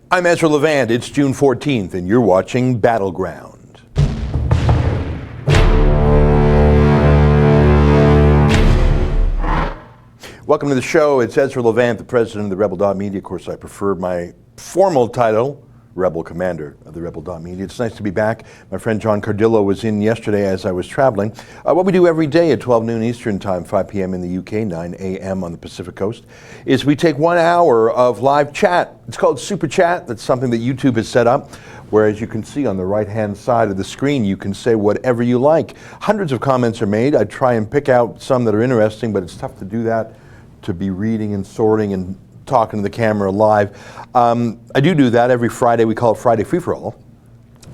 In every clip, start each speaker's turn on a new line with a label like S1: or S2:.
S1: I'm Ezra Levand. It's June 14th, and you're watching Battleground. Welcome to the show. It's Ezra Levand, the president of the Rebel.media. Of course, I prefer my formal title, Rebel Commander of the Rebel.media. It's nice to be back. My friend John Cardillo was in yesterday as I was traveling. What we do every day at 12 noon Eastern Time, 5 p.m. in the UK, 9 a.m. on the Pacific Coast, is we take 1 hour of live chat. It's called Super Chat. That's something that YouTube has set up, where, as you can see on the right-hand side of the screen, you can say whatever you like. Hundreds of comments are made. I try and pick out some that are interesting, but it's tough to do that, to be reading and sorting and talking to the camera live. I do that every Friday. We call it Friday Free-for-All,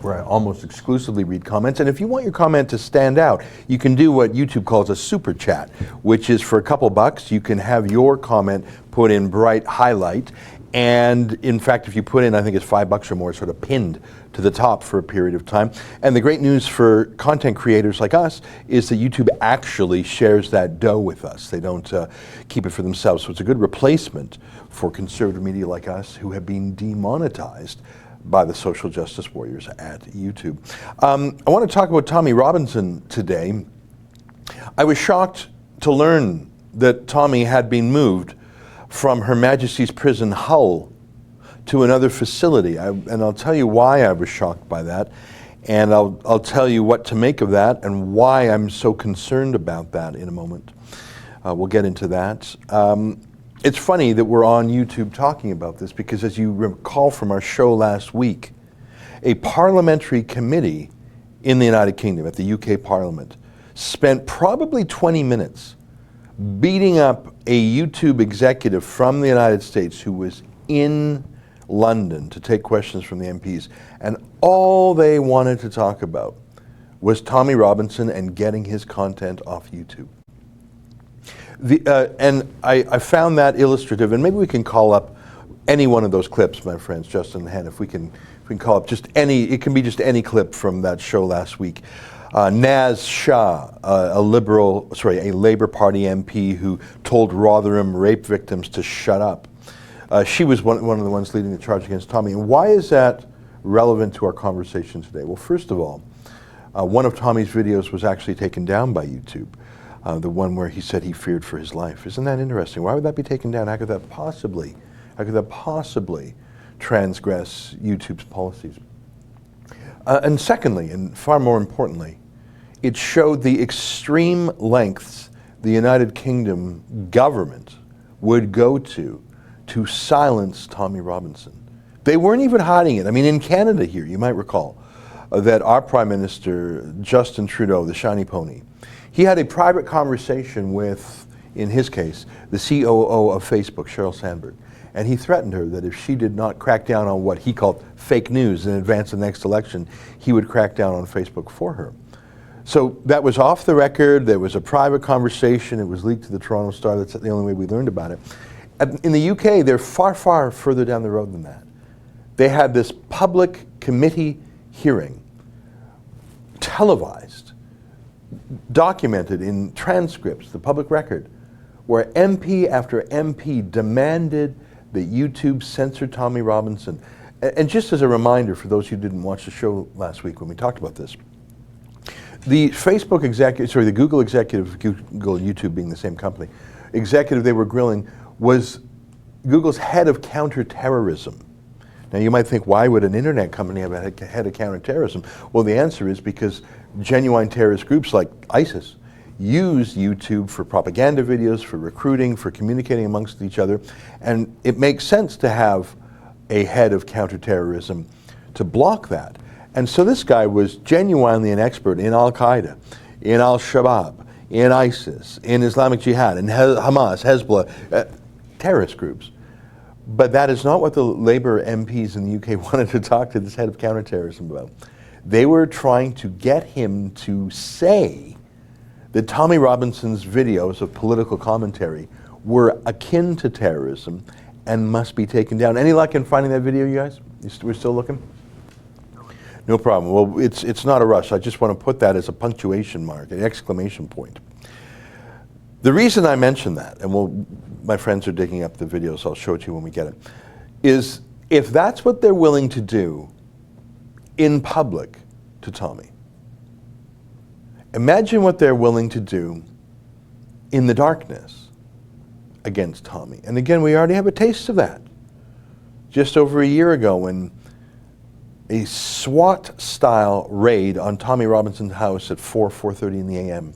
S1: where I almost exclusively read comments. And if you want your comment to stand out, you can do what YouTube calls a super chat, which is for a couple bucks, you can have your comment put in bright highlight. And in fact, if you put in, I think it's $5 or more, sort of pinned to the top for a period of time. And the great news for content creators like us is that YouTube actually shares that dough with us. They don't keep it for themselves. So it's a good replacement for conservative media like us who have been demonetized by the social justice warriors at YouTube. I want to talk about Tommy Robinson today. I was shocked to learn that Tommy had been moved from Her Majesty's Prison Hull to another facility. And I'll tell you why I was shocked by that. And I'll tell you what to make of that and why I'm so concerned about that in a moment. We'll get into that. It's funny that we're on YouTube talking about this because, as you recall from our show last week, a parliamentary committee in the United Kingdom at the UK Parliament spent probably 20 minutes beating up a YouTube executive from the United States who was in London to take questions from the MPs. And all they wanted to talk about was Tommy Robinson and getting his content off YouTube. And I found that illustrative, and maybe we can call up any one of those clips, my friends, Justin and Hen, if we can call up just any, it can be just any clip from that show last week. Naz Shah, a Labour Party MP who told Rotherham rape victims to shut up. She was one of the ones leading the charge against Tommy. And why is that relevant to our conversation today? Well, first of all, one of Tommy's videos was actually taken down by YouTube. The one where he said he feared for his life. Isn't that interesting? Why would that be taken down? How could that possibly transgress YouTube's policies? And secondly, and far more importantly, it showed the extreme lengths the United Kingdom government would go to silence Tommy Robinson. They weren't even hiding it. I mean, in Canada here, you might recall that our Prime Minister, Justin Trudeau, the shiny pony, he had a private conversation with, in his case, the COO of Facebook, Sheryl Sandberg. And he threatened her that if she did not crack down on what he called fake news in advance of the next election, he would crack down on Facebook for her. So that was off the record. There was a private conversation. It was leaked to the Toronto Star. That's the only way we learned about it. In the UK, they're far, far further down the road than that. They had this public committee hearing, televised, documented in transcripts, the public record, where MP after MP demanded that YouTube censor Tommy Robinson. And just as a reminder for those who didn't watch the show last week when we talked about this, the Facebook executive, the Google executive, Google and YouTube being the same company, executive they were grilling was Google's head of counterterrorism. Now you might think, why would an internet company have a head of counterterrorism? Well, the answer is because genuine terrorist groups like ISIS use YouTube for propaganda videos, for recruiting, for communicating amongst each other, and it makes sense to have a head of counterterrorism to block that. And so this guy was genuinely an expert in Al-Qaeda, in Al-Shabaab, in ISIS, in Islamic Jihad, in Hamas, Hezbollah, terrorist groups. But that is not what the Labour MPs in the UK wanted to talk to this head of counterterrorism about. They were trying to get him to say that Tommy Robinson's videos of political commentary were akin to terrorism and must be taken down. Any luck in finding that video, you guys? We're still looking? No problem. Well, it's not a rush. I just want to put that as a punctuation mark, an exclamation point. The reason I mention that, and my friends are digging up the video, so I'll show it to you when we get it, is If that's what they're willing to do in public to Tommy, imagine what they're willing to do in the darkness against Tommy. And again, we already have a taste of that. Just over a year ago, when a SWAT-style raid on Tommy Robinson's house at 4:30 in the a.m.,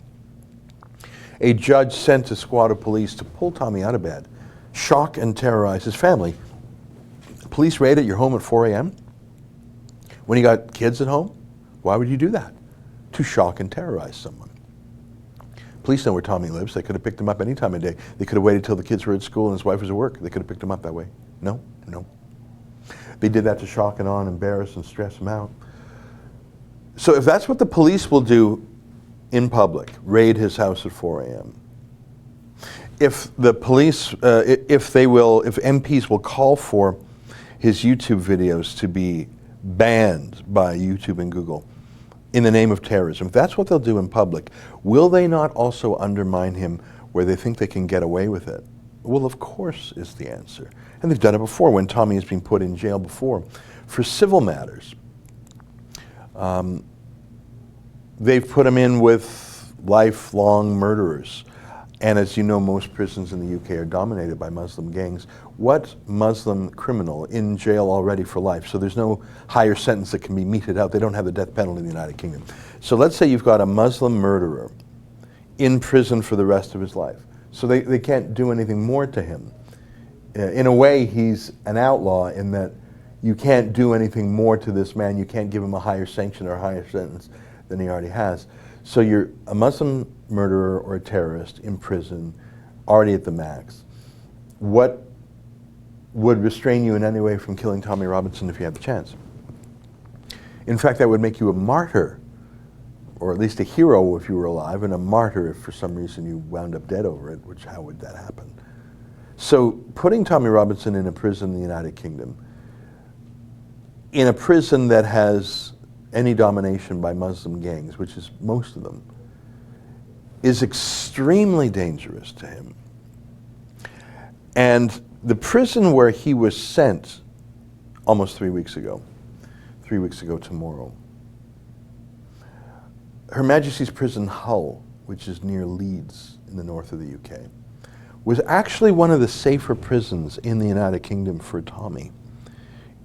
S1: a judge sent a squad of police to pull Tommy out of bed, shock and terrorize his family. Police raid at your home at 4 a.m.? When you got kids at home? Why would you do that? To shock and terrorize someone. Police know where Tommy lives. They could have picked him up any time of day. They could have waited till the kids were at school and his wife was at work. They could have picked him up that way. No, no. They did that to shock and awe and embarrass and stress him out. So if that's what the police will do in public, raid his house at 4 a.m., if the police, if MPs will call for his YouTube videos to be banned by YouTube and Google in the name of terrorism, if that's what they'll do in public, will they not also undermine him where they think they can get away with it? Well, of course is the answer. And they've done it before when Tommy has been put in jail before for civil matters. They've put him in with lifelong murderers. And as you know, most prisons in the UK are dominated by Muslim gangs. What Muslim criminal in jail already for life? So there's no higher sentence that can be meted out. They don't have the death penalty in the United Kingdom. So let's say you've got a Muslim murderer in prison for the rest of his life. So they can't do anything more to him. In a way, he's an outlaw in that you can't do anything more to this man. You can't give him a higher sanction or a higher sentence than he already has. So you're a Muslim murderer or a terrorist in prison, already at the max. What would restrain you in any way from killing Tommy Robinson if you had the chance? In fact, that would make you a martyr, or at least a hero if you were alive, and a martyr if for some reason you wound up dead over it, which how would that happen? So putting Tommy Robinson in a prison in the United Kingdom, in a prison that has any domination by Muslim gangs, which is most of them, is extremely dangerous to him. And the prison where he was sent almost 3 weeks ago tomorrow, Her Majesty's Prison Hull, which is near Leeds in the north of the UK, was actually one of the safer prisons in the United Kingdom for Tommy,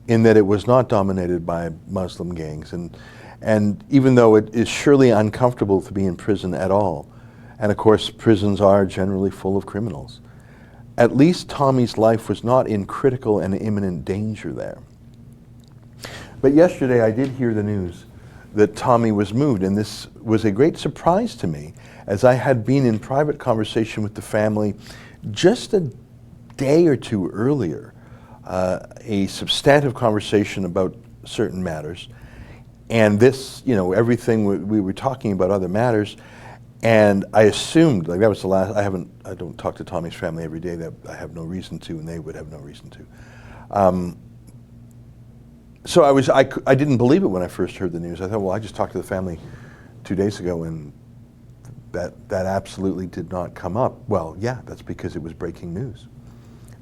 S1: in that it was not dominated by Muslim gangs. And even though it is surely uncomfortable to be in prison at all, and of course prisons are generally full of criminals, at least Tommy's life was not in critical and imminent danger there. But yesterday I did hear the news that Tommy was moved, and this was a great surprise to me, as I had been in private conversation with the family just a day or two earlier, a substantive conversation about certain matters. And this, everything we were talking about other matters, and I assumed, like that was the last, I don't talk to Tommy's family every day, that I have no reason to, and they would have no reason to. So I didn't believe it when I first heard the news. I thought, well, I just talked to the family 2 days ago, and that absolutely did not come up. Well, yeah, that's because it was breaking news.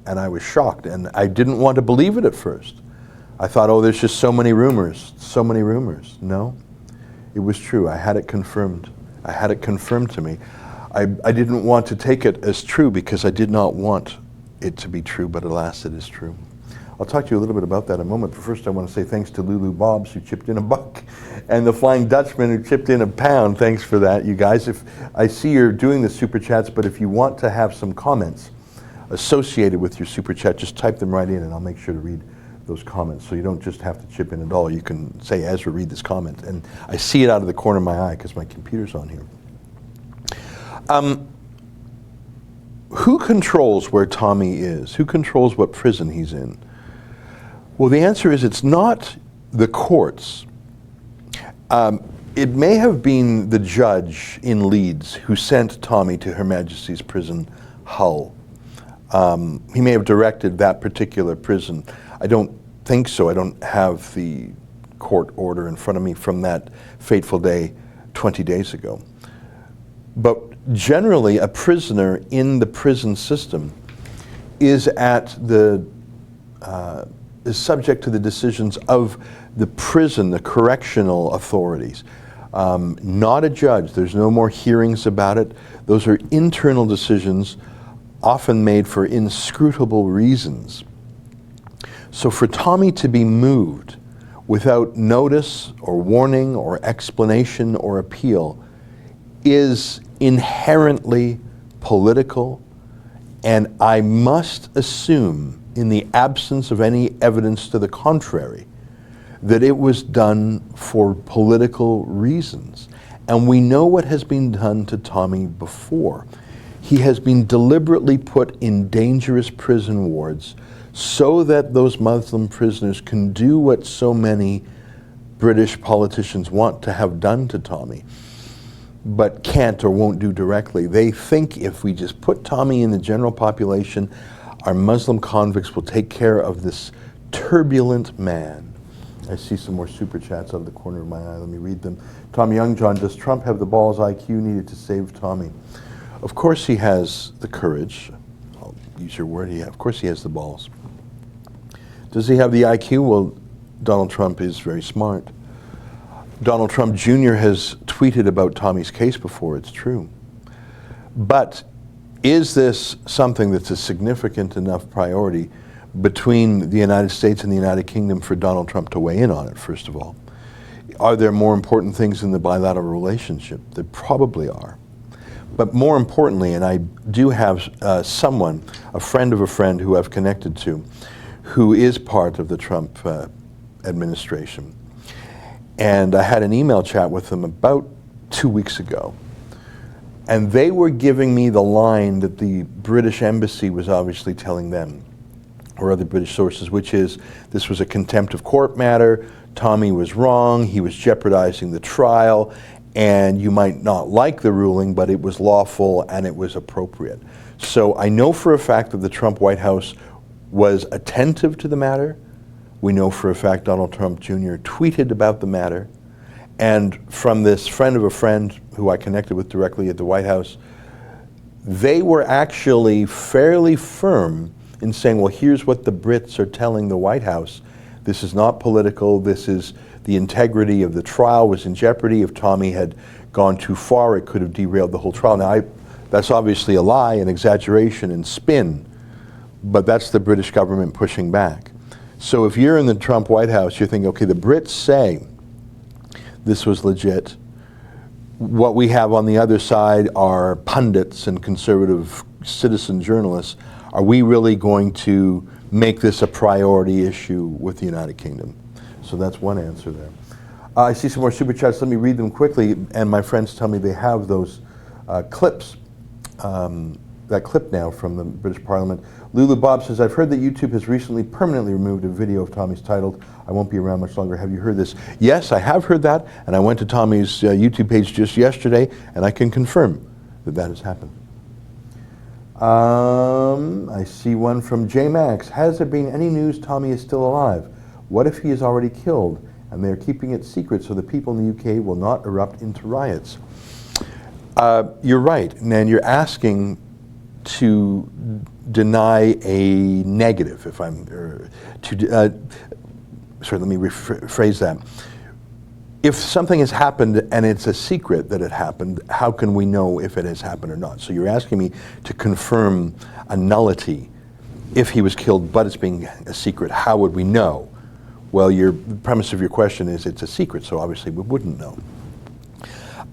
S1: And I was shocked, and I didn't want to believe it at first. I thought, oh, there's just so many rumors. No, it was true. I had it confirmed. I had it confirmed to me. I didn't want to take it as true because I did not want it to be true, but alas, it is true. I'll talk to you a little bit about that in a moment, but first I want to say thanks to Lulu Bobs, who chipped in $1, and the Flying Dutchman, who chipped in £1. Thanks for that, you guys. If I see you're doing the Super Chats, but if you want to have some comments associated with your Super Chat, just type them right in, and I'll make sure to read those comments. So you don't just have to chip in at all. You can say, Ezra, read this comment. And I see it out of the corner of my eye because my computer's on here. Who controls where Tommy is? Who controls what prison he's in? Well, the answer is it's not the courts. It may have been the judge in Leeds who sent Tommy to Her Majesty's Prison Hull. He may have directed that particular prison. I don't think so. I don't have the court order in front of me from that fateful day 20 days ago. But generally, a prisoner in the prison system is at the is subject to the decisions of the prison, the correctional authorities. Not a judge. There's no more hearings about it. Those are internal decisions, often made for inscrutable reasons. So for Tommy to be moved without notice or warning or explanation or appeal is inherently political, and I must assume, in the absence of any evidence to the contrary, that it was done for political reasons. And we know what has been done to Tommy before. He has been deliberately put in dangerous prison wards so that those Muslim prisoners can do what so many British politicians want to have done to Tommy, but can't or won't do directly. They think if we just put Tommy in the general population, our Muslim convicts will take care of this turbulent man. I see some more super chats out of the corner of my eye. Let me read them. Tom Youngjohn, does Trump have the balls IQ needed to save Tommy? Of course he has the courage. I'll use your word. Of course he has the balls. Does he have the IQ? Well, Donald Trump is very smart. Donald Trump Jr. has tweeted about Tommy's case before, it's true. But is this something that's a significant enough priority between the United States and the United Kingdom for Donald Trump to weigh in on it, first of all? Are there more important things in the bilateral relationship? There probably are. But more importantly, and I do have someone, a friend of a friend who I've connected to, who is part of the Trump administration. And I had an email chat with them about 2 weeks ago. And they were giving me the line that the British embassy was obviously telling them, or other British sources, which is this was a contempt of court matter, Tommy was wrong, he was jeopardizing the trial, and you might not like the ruling, but it was lawful and it was appropriate. So I know for a fact that the Trump White House was attentive to the matter. We know for a fact Donald Trump Jr. tweeted about the matter. And from this friend of a friend who I connected with directly at the White House, they were actually fairly firm in saying, well, here's what the Brits are telling the White House. This is not political. This is the integrity of the trial was in jeopardy. If Tommy had gone too far, it could have derailed the whole trial. Now, that's obviously a lie, an exaggeration, and spin, but that's the British government pushing back. So if you're in the Trump White House, you're thinking, okay, the Brits say this was legit. What we have on the other side are pundits and conservative citizen journalists. Are we really going to make this a priority issue with the United Kingdom? So that's one answer there. I see some more super chats. Let me read them quickly. And my friends tell me they have those clips, that clip now from the British Parliament. Lulu Bob says, I've heard that YouTube has recently permanently removed a video of Tommy's titled, I Won't Be Around Much Longer. Have you heard this? Yes, I have heard that. And I went to Tommy's YouTube page just yesterday, and I can confirm that that has happened. I see one from J Max. Has there been any news Tommy is still alive? What if he is already killed and they're keeping it secret so the people in the UK will not erupt into riots? You're right, and you're asking to deny a negative, if I'm, sorry, let me rephrase that. If something has happened and it's a secret that it happened, how can we know if it has happened or not? So you're asking me to confirm a nullity. If he was killed but it's being a secret, how would we know? Well, the premise of your question is it's a secret, so obviously we wouldn't know.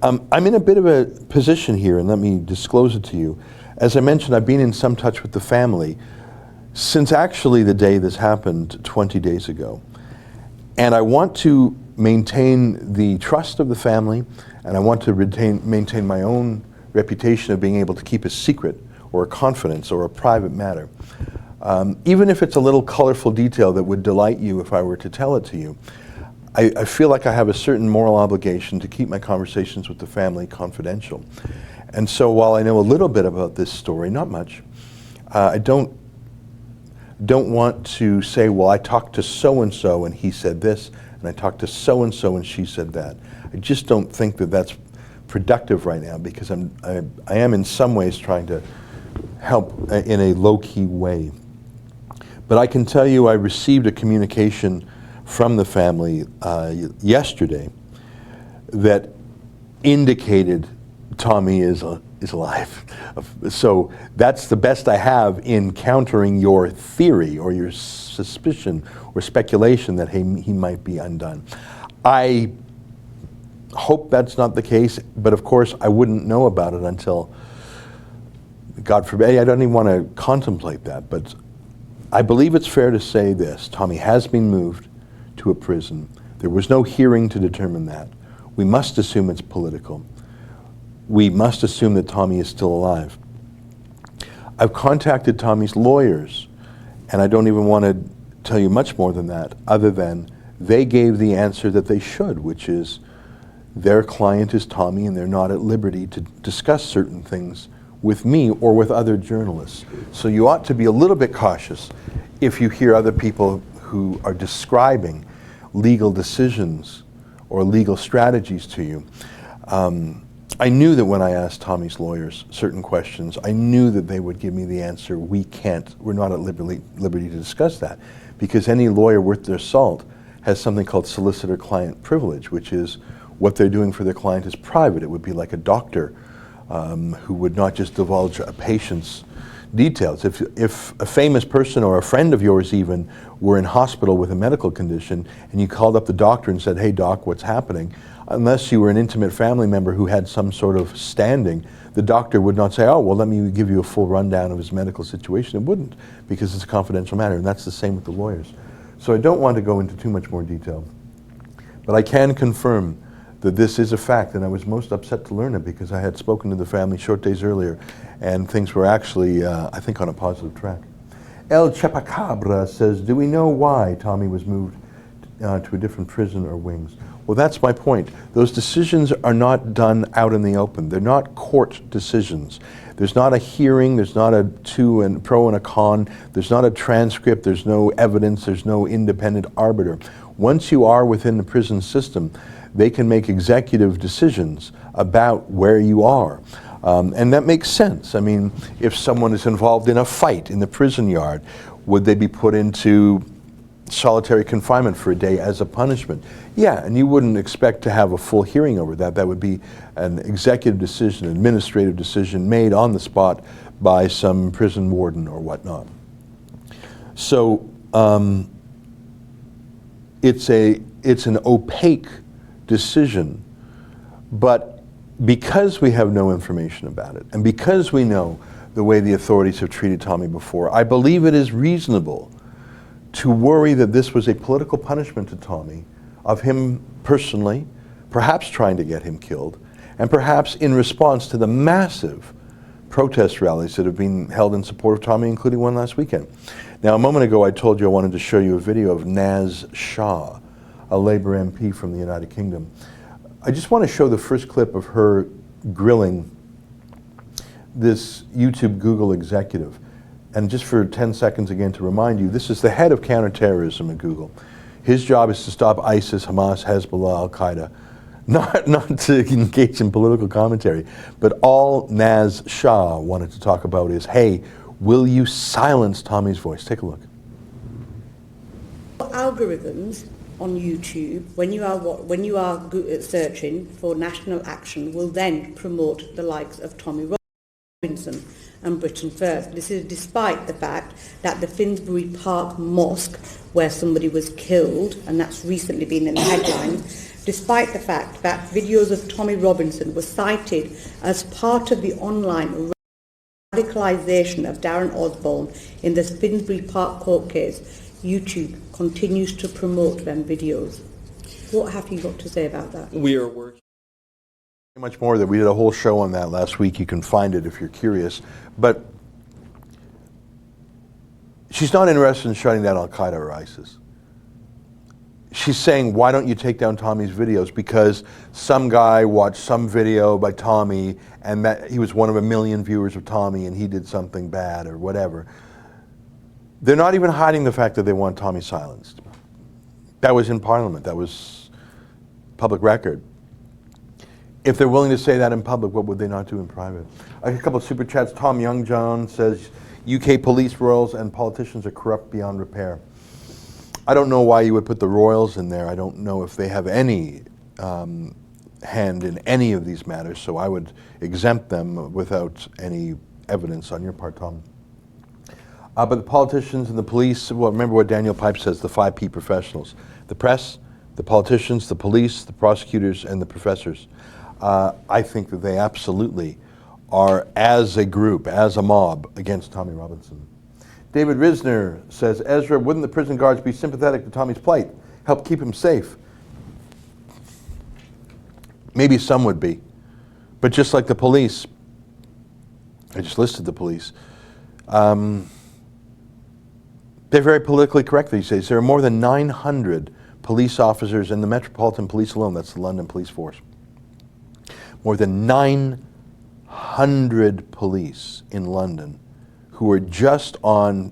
S1: I'm in a bit of a position here, and let me disclose it to you. As I mentioned, I've been in some touch with the family since actually the day this happened 20 days ago. And I want to maintain the trust of the family, and I want to maintain my own reputation of being able to keep a secret or a confidence or a private matter. Even if it's a little colorful detail that would delight you if I were to tell it to you, I feel like I have a certain moral obligation to keep my conversations with the family confidential. And so while I know a little bit about this story, not much, I don't want to say, well, I talked to so-and-so and he said this, and I talked to so-and-so and she said that. I just don't think that that's productive right now, because I am in some ways trying to help in a low-key way. But I can tell you I received a communication from the family yesterday that indicated Tommy is alive. So that's the best I have in countering your theory or your suspicion or speculation that he might be undone. I hope that's not the case, but of course I wouldn't know about it until, God forbid, I don't even want to contemplate that, but I believe it's fair to say this: Tommy has been moved to a prison. There was no hearing to determine that. We must assume it's political. We must assume that Tommy is still alive. I've contacted Tommy's lawyers, and I don't even want to tell you much more than that, other than they gave the answer that they should, which is their client is Tommy and they're not at liberty to discuss certain things with me or with other journalists. So you ought to be a little bit cautious if you hear other people who are describing legal decisions or legal strategies to you. I knew that when I asked Tommy's lawyers certain questions, I knew that they would give me the answer, we're not at liberty to discuss that, because any lawyer worth their salt has something called solicitor-client privilege, which is what they're doing for their client is private. It would be like a doctor who would not just divulge a patient's details. If a famous person or a friend of yours even were in hospital with a medical condition and you called up the doctor and said, "Hey doc, what's happening?" Unless you were an intimate family member who had some sort of standing, the doctor would not say, "Oh, well, let me give you a full rundown of his medical situation." It wouldn't, because it's a confidential matter, and that's the same with the lawyers. So I don't want to go into too much more detail, but I can confirm that this is a fact, and I was most upset to learn it because I had spoken to the family short days earlier, and things were actually, I think, on a positive track. El Chapacabra says, do we know why Tommy was moved to a different prison or wings? Well, that's my point. Those decisions are not done out in the open. They're not court decisions. There's not a hearing, there's not a pro and a con, there's not a transcript, there's no evidence, there's no independent arbiter. Once you are within the prison system, they can make executive decisions about where you are. And that makes sense. I mean, if someone is involved in a fight in the prison yard, would they be put into solitary confinement for a day as a punishment? Yeah, and you wouldn't expect to have a full hearing over that. That would be an executive decision, administrative decision made on the spot by some prison warden or whatnot. So it's an opaque decision, but because we have no information about it, and because we know the way the authorities have treated Tommy before, I believe it is reasonable to worry that this was a political punishment to Tommy, of him personally, perhaps trying to get him killed, and perhaps in response to the massive protest rallies that have been held in support of Tommy, including one last weekend. Now, a moment ago I told you I wanted to show you a video of Naz Shah, a Labour MP from the United Kingdom. I just want to show the first clip of her grilling this YouTube Google executive. And just for 10 seconds again to remind you, this is the head of counterterrorism at Google. His job is to stop ISIS, Hamas, Hezbollah, Al-Qaeda. Not to engage in political commentary, but all Naz Shah wanted to talk about is, hey, will you silence Tommy's voice? Take a look.
S2: Algorithms on YouTube, when you are searching for national action, will then promote the likes of Tommy Robinson and Britain First. This is despite the fact that the Finsbury Park Mosque, where somebody was killed, and that's recently been in the headlines, despite the fact that videos of Tommy Robinson were cited as part of the online radicalisation of Darren Osborne in the Finsbury Park court case, YouTube continues to promote them videos. What have you got to say about that?
S3: We are working.
S1: Much more that we did a whole show on that last week. You can find it if you're curious. But she's not interested in shutting down Al-Qaeda or ISIS. She's saying, why don't you take down Tommy's videos? Because some guy watched some video by Tommy and that he was one of a million viewers of Tommy and he did something bad or whatever. They're not even hiding the fact that they want Tommy silenced. That was in Parliament. That was public record. If they're willing to say that in public, what would they not do in private? A couple of super chats. Tom Youngjohn says, UK police royals and politicians are corrupt beyond repair. I don't know why you would put the royals in there. I don't know if they have any hand in any of these matters, so I would exempt them without any evidence on your part, Tom. But the politicians and the police, well, remember what Daniel Pipe says, the 5 P professionals. The press, the politicians, the police, the prosecutors, and the professors. I think that they absolutely are, as a group, as a mob, against Tommy Robinson. David Risner says, Ezra, wouldn't the prison guards be sympathetic to Tommy's plight? Help keep him safe? Maybe some would be. But just like the police, I just listed the police, they're very politically correct these days. There are more than 900 police officers in the Metropolitan Police alone, that's the London Police Force. More than 900 police in London who are just on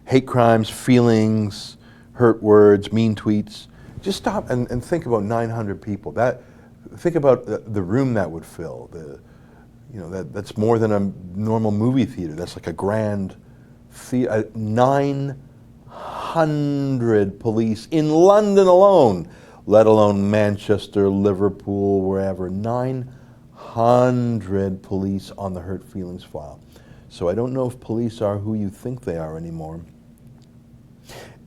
S1: hate crimes, feelings, hurt words, mean tweets. Just stop and think about 900 people. Think about the room that would fill. That's more than a normal movie theater. That's like a grand theater. 900 police in London alone, let alone Manchester, Liverpool, wherever. 900 police on the hurt feelings file. So I don't know if police are who you think they are anymore.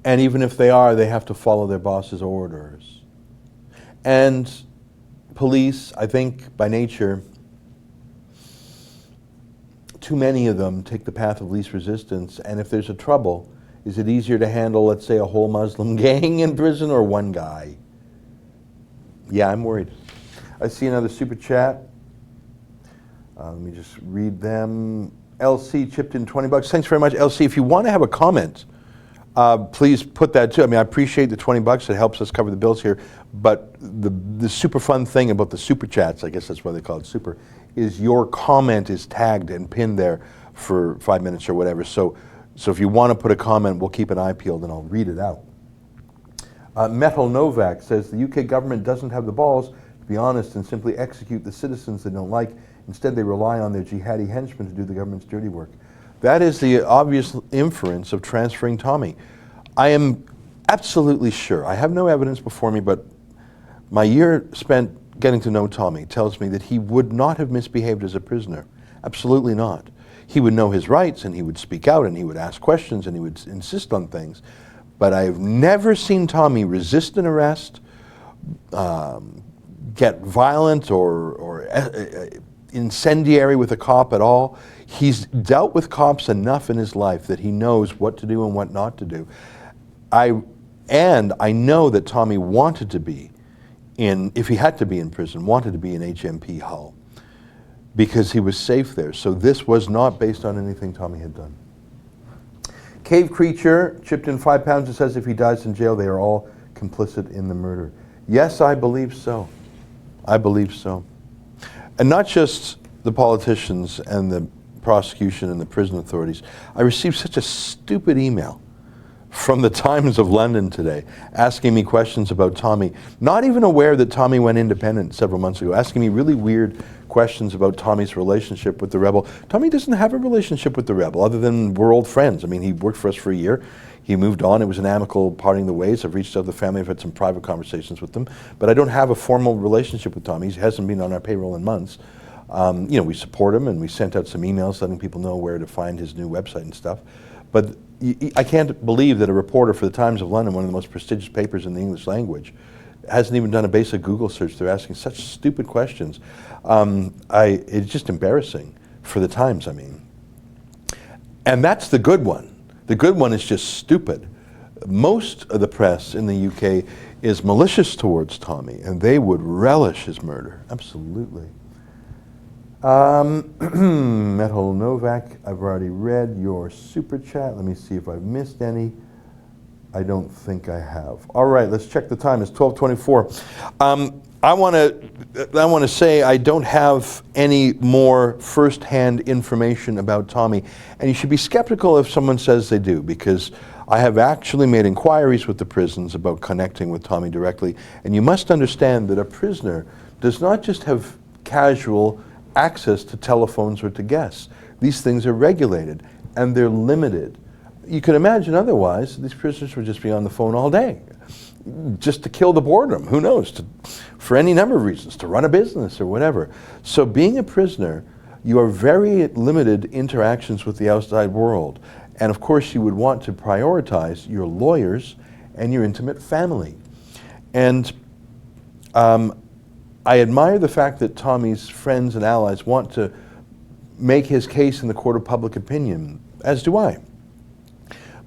S1: And even if they are, they have to follow their boss's orders. And police, I think, by nature, too many of them take the path of least resistance. And if there's a trouble, is it easier to handle, let's say, a whole Muslim gang in prison or one guy? Yeah, I'm worried. I see another super chat. Let me just read them. LC chipped in $20. Thanks very much, LC. If you want to have a comment, please put that too. I mean, I appreciate the $20. It helps us cover the bills here. But the super fun thing about the super chats, I guess that's why they call it super, is your comment is tagged and pinned there for 5 minutes or whatever. So if you want to put a comment, we'll keep an eye peeled and I'll read it out. Metal Novak says the UK government doesn't have the balls to be honest and simply execute the citizens they don't like. Instead, they rely on their jihadi henchmen to do the government's dirty work. That is the obvious inference of transferring Tommy. I am absolutely sure, I have no evidence before me, but my year spent getting to know Tommy tells me that he would not have misbehaved as a prisoner. Absolutely not. He would know his rights and he would speak out and he would ask questions and he would insist on things. But I've never seen Tommy resist an arrest, get violent or incendiary with a cop at all. He's dealt with cops enough in his life that he knows what to do and what not to do. I know that Tommy wanted to be if he had to be in prison, wanted to be in HMP Hull because he was safe there. So this was not based on anything Tommy had done. Cave Creature chipped in £5 and says if he dies in jail, they are all complicit in the murder. Yes, I believe so. I believe so. And not just the politicians and the prosecution and the prison authorities. I received such a stupid email from the Times of London today asking me questions about Tommy, not even aware that Tommy went independent several months ago, asking me really weird questions about Tommy's relationship with the rebel. Tommy doesn't have a relationship with the rebel other than we're old friends. I mean, he worked for us for a year. He moved on. It was an amicable parting the ways. I've reached out to the family. I've had some private conversations with them. But I don't have a formal relationship with Tommy. He hasn't been on our payroll in months. We support him, and we sent out some emails letting people know where to find his new website and stuff. But I can't believe that a reporter for the Times of London, one of the most prestigious papers in the English language, hasn't even done a basic Google search. They're asking such stupid questions. It's just embarrassing for the Times, I mean. And that's the good one. The good one is just stupid. Most of the press in the UK is malicious towards Tommy, and they would relish his murder. Absolutely. Metal Novak, I've already read your super chat. Let me see if I've missed any. I don't think I have. All right, let's check the time. It's 12:24. I want to say I don't have any more first-hand information about Tommy, and you should be skeptical if someone says they do, because I have actually made inquiries with the prisons about connecting with Tommy directly, and you must understand that a prisoner does not just have casual access to telephones or to guests. These things are regulated. and they're limited. You can imagine otherwise, these prisoners would just be on the phone all day, just to kill the boredom, who knows, for any number of reasons, to run a business or whatever. So being a prisoner, you are very limited interactions with the outside world. And of course you would want to prioritize your lawyers and your intimate family. And I admire the fact that Tommy's friends and allies want to make his case in the court of public opinion, as do I.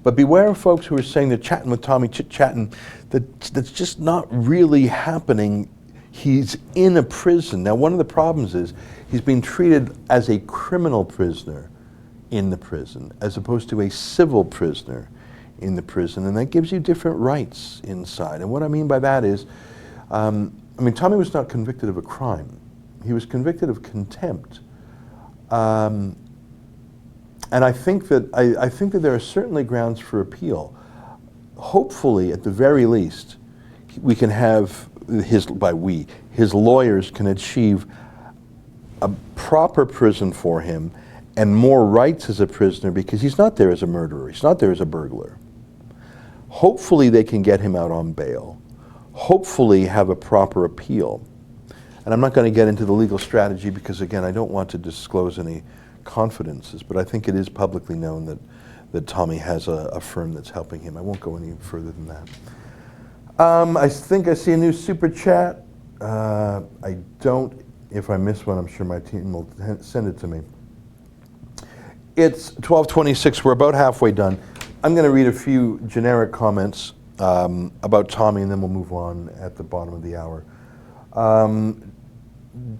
S1: But beware of folks who are saying they're chatting with Tommy, chit-chatting, that's just not really happening. He's in a prison. Now, one of the problems is he's being treated as a criminal prisoner in the prison, as opposed to a civil prisoner in the prison, and that gives you different rights inside. And what I mean by that is, Tommy was not convicted of a crime. He was convicted of contempt. And I think that there are certainly grounds for appeal. Hopefully, at the very least, we can have his lawyers can achieve a proper prison for him and more rights as a prisoner, because he's not there as a murderer, he's not there as a burglar. Hopefully they can get him out on bail. Hopefully have a proper appeal. And I'm not going to get into the legal strategy because, again, I don't want to disclose any confidences, but I think it is publicly known that Tommy has a firm that's helping him. I won't go any further than that. I think I see a new super chat. I don't. If I miss one, I'm sure my team will send it to me. It's 12:26. We're about halfway done. I'm going to read a few generic comments about Tommy, and then we'll move on at the bottom of the hour.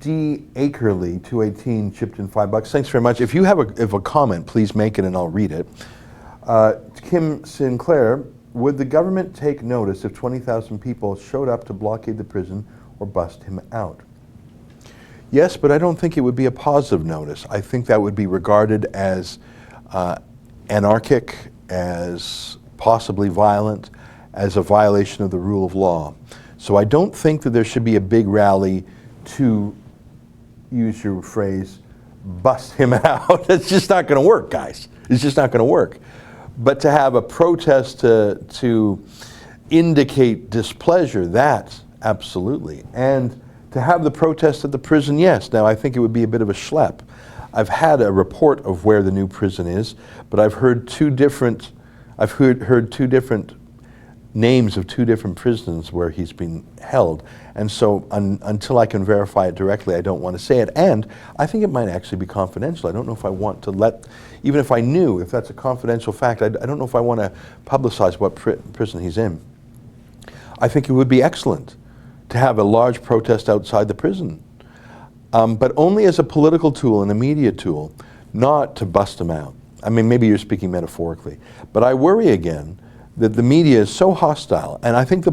S1: D. Akerley, 218, chipped in $5. Thanks very much. If you have a comment, please make it and I'll read it. Kim Sinclair, would the government take notice if 20,000 people showed up to blockade the prison or bust him out? Yes, but I don't think it would be a positive notice. I think that would be regarded as anarchic, as possibly violent, as a violation of the rule of law. So I don't think that there should be a big rally to, use your phrase, bust him out. It's just not going to work, guys. It's just not going to work. But to have a protest to indicate displeasure, that absolutely. And to have the protest at the prison, yes. Now, I think it would be a bit of a schlep. I've had a report of where the new prison is, but I've heard two different names of two different prisons where he's been held. And so until I can verify it directly, I don't want to say it. And I think it might actually be confidential. I don't know if I want to even if I knew, if that's a confidential fact, I don't know if I want to publicize what prison he's in. I think it would be excellent to have a large protest outside the prison, but only as a political tool and a media tool, not to bust him out. I mean, maybe you're speaking metaphorically, but I worry again that the media is so hostile, and I think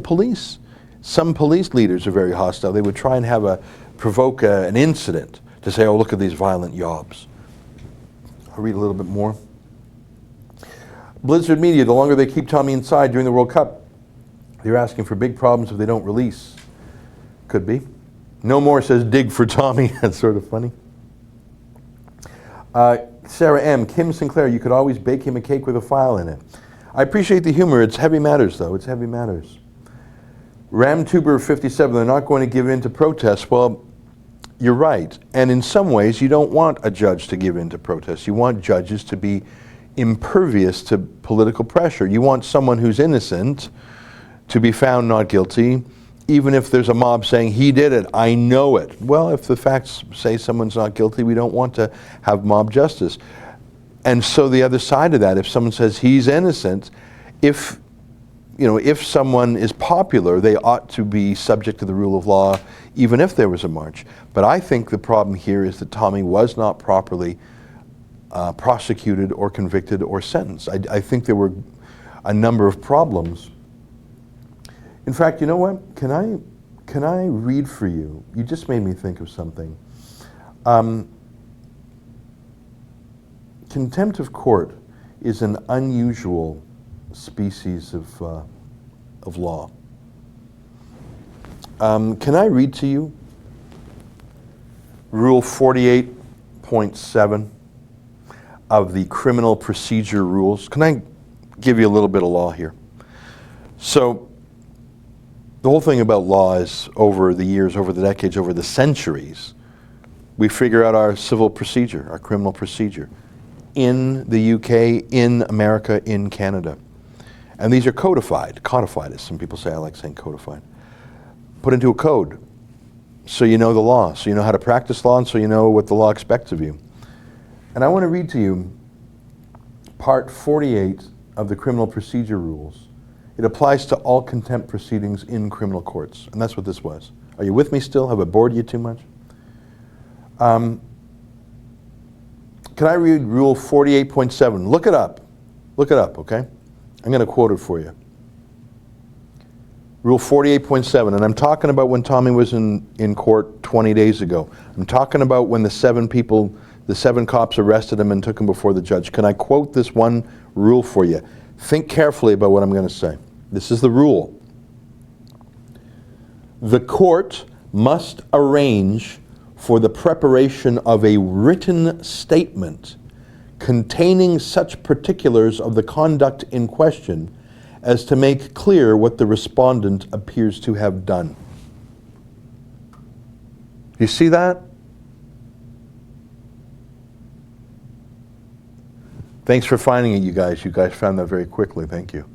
S1: some police leaders are very hostile. They would try and provoke an incident to say, oh, look at these violent yobs. I'll read a little bit more. Blizzard Media, the longer they keep Tommy inside during the World Cup, they're asking for big problems if they don't release. Could be. No More says dig for Tommy. That's sort of funny. Sarah M. Kim Sinclair, you could always bake him a cake with a file in it. I appreciate the humor. It's heavy matters, though. It's heavy matters. Ramtuber 57, they're not going to give in to protests. Well, you're right. And in some ways, you don't want a judge to give in to protests. You want judges to be impervious to political pressure. You want someone who's innocent to be found not guilty, even if there's a mob saying, he did it, I know it. Well, if the facts say someone's not guilty, we don't want to have mob justice. And so the other side of that, if someone says he's innocent, if someone is popular, they ought to be subject to the rule of law, even if there was a march. But I think the problem here is that Tommy was not properly prosecuted or convicted or sentenced. I think there were a number of problems. In fact, you know what? Can I read for you? You just made me think of something. Contempt of court is an unusual species of law. Can I read to you Rule 48.7? of the criminal procedure rules. Can I give you a little bit of law here? So the whole thing about law is over the years, over the decades, over the centuries, we figure out our civil procedure, our criminal procedure in the UK, in America, in Canada. And these are codified as some people say. I like saying codified. Put into a code so you know the law, so you know how to practice law, and so you know what the law expects of you. And I want to read to you Part 48 of the Criminal Procedure Rules. It applies to all contempt proceedings in criminal courts, and that's what this was. Are you with me still? Have I bored you too much? Can I read Rule 48.7? Look it up. Look it up, okay? I'm going to quote it for you. Rule 48.7, and I'm talking about when Tommy was in court 20 days ago. I'm talking about when the 7 cops arrested him and took him before the judge. Can I quote this one rule for you? Think carefully about what I'm going to say. This is the rule. The court must arrange for the preparation of a written statement containing such particulars of the conduct in question as to make clear what the respondent appears to have done. You see that? Thanks for finding it, you guys. You guys found that very quickly. Thank you.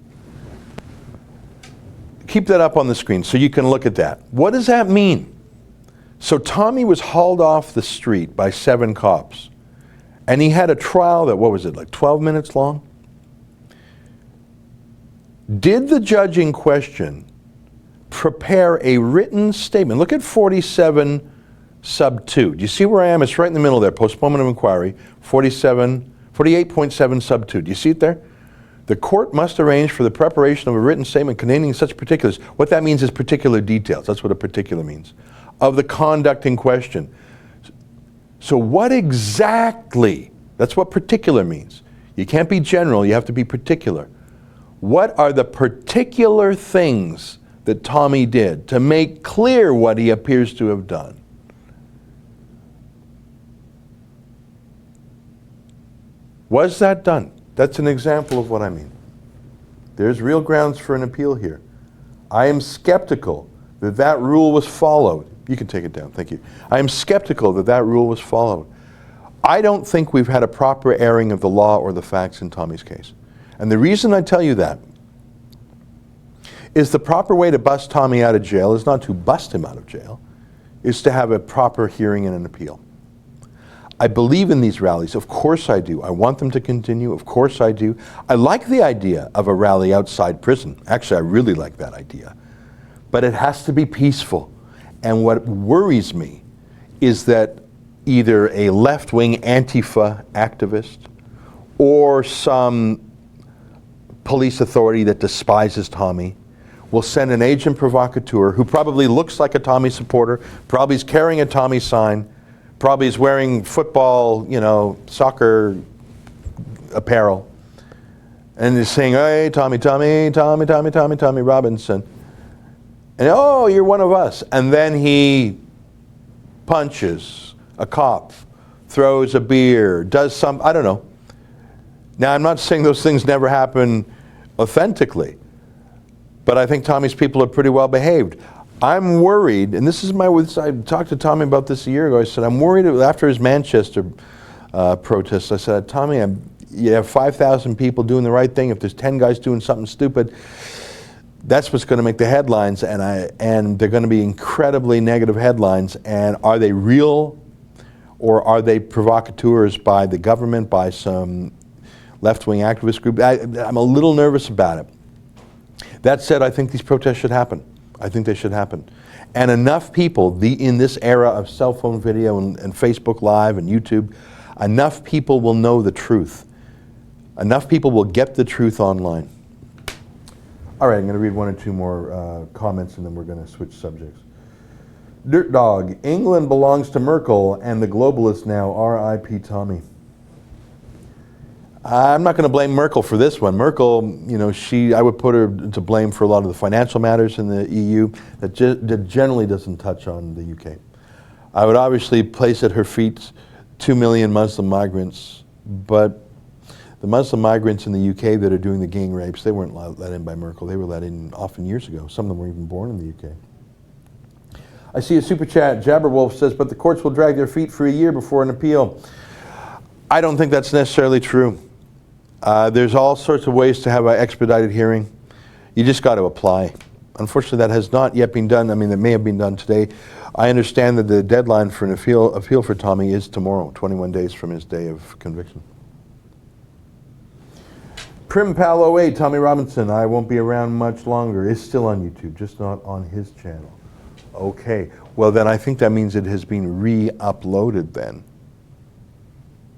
S1: Keep that up on the screen so you can look at that. What does that mean? So Tommy was hauled off the street by 7 cops. And he had a trial that, what was it, like 12 minutes long? Did the judge in question prepare a written statement? Look at 47 sub 2. Do you see where I am? It's right in the middle there, postponement of inquiry, 48.7 sub 2. Do you see it there? The court must arrange for the preparation of a written statement containing such particulars. What that means is particular details. That's what a particular means. Of the conduct in question. So what exactly, that's what particular means. You can't be general, you have to be particular. What are the particular things that Tommy did to make clear what he appears to have done? Was that done? That's an example of what I mean. There's real grounds for an appeal here. I am skeptical that that rule was followed. You can take it down, thank you. I am skeptical that that rule was followed. I don't think we've had a proper airing of the law or the facts in Tommy's case. And the reason I tell you that is the proper way to bust Tommy out of jail is not to bust him out of jail, is to have a proper hearing and an appeal. I believe in these rallies, of course I do. I want them to continue, of course I do. I like the idea of a rally outside prison. Actually, I really like that idea. But it has to be peaceful. And what worries me is that either a left-wing Antifa activist or some police authority that despises Tommy will send an agent provocateur who probably looks like a Tommy supporter, probably is carrying a Tommy sign, probably is wearing football, soccer apparel, and is saying, "Hey, Tommy Robinson." And, "Oh, you're one of us." And then he punches a cop, throws a beer, does some, I don't know. Now, I'm not saying those things never happen authentically, but I think Tommy's people are pretty well behaved. I'm worried, and this is I talked to Tommy about this a year ago. I said, I'm worried after his Manchester protest. I said, Tommy, you have 5,000 people doing the right thing. If there's 10 guys doing something stupid, that's what's going to make the headlines, and they're going to be incredibly negative headlines. And are they real, or are they provocateurs by the government, by some left-wing activist group? I'm a little nervous about it. That said, I think these protests should happen. I think they should happen. And enough people, in this era of cell phone video and Facebook Live and YouTube, enough people will know the truth. Enough people will get the truth online. All right, I'm going to read 1 or 2 more comments, and then we're going to switch subjects. Dirt Dog, England belongs to Merkel and the globalists now, R.I.P. Tommy. I'm not going to blame Merkel for this one. Merkel, I would put her to blame for a lot of the financial matters in the EU that generally doesn't touch on the UK. I would obviously place at her feet 2 million Muslim migrants, but The Muslim migrants in the UK that are doing the gang rapes, they weren't let in by Merkel. They were let in often years ago. Some of them were even born in the UK. I see a super chat. Jabberwolf says, but the courts will drag their feet for a year before an appeal. I don't think that's necessarily true. There's all sorts of ways to have an expedited hearing. You just got to apply. Unfortunately, that has not yet been done. I mean, it may have been done today. I understand that the deadline for an appeal for Tommy is tomorrow, 21 days from his day of conviction. Primpal 08, Tommy Robinson, I won't be around much longer. Is still on YouTube, just not on his channel. Okay, well then I think that means it has been re-uploaded then,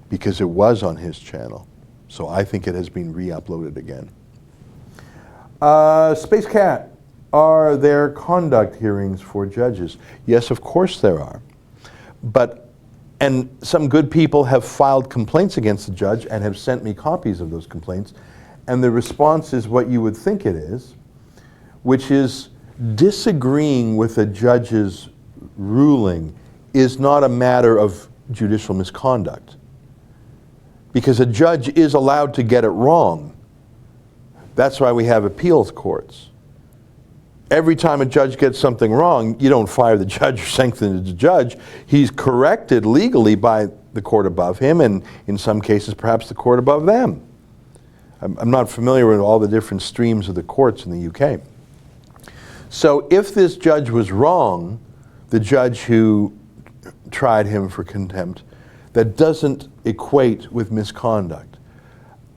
S1: because it was on his channel. So I think it has been re-uploaded again. Space Cat, are there conduct hearings for judges? Yes, of course there are. And some good people have filed complaints against the judge and have sent me copies of those complaints. And the response is what you would think it is, which is disagreeing with a judge's ruling is not a matter of judicial misconduct. Because a judge is allowed to get it wrong. That's why we have appeals courts. Every time a judge gets something wrong, you don't fire the judge or sanction the judge. He's corrected legally by the court above him, and in some cases, perhaps the court above them. I'm not familiar with all the different streams of the courts in the UK. So if this judge was wrong, the judge who tried him for contempt, that doesn't equate with misconduct.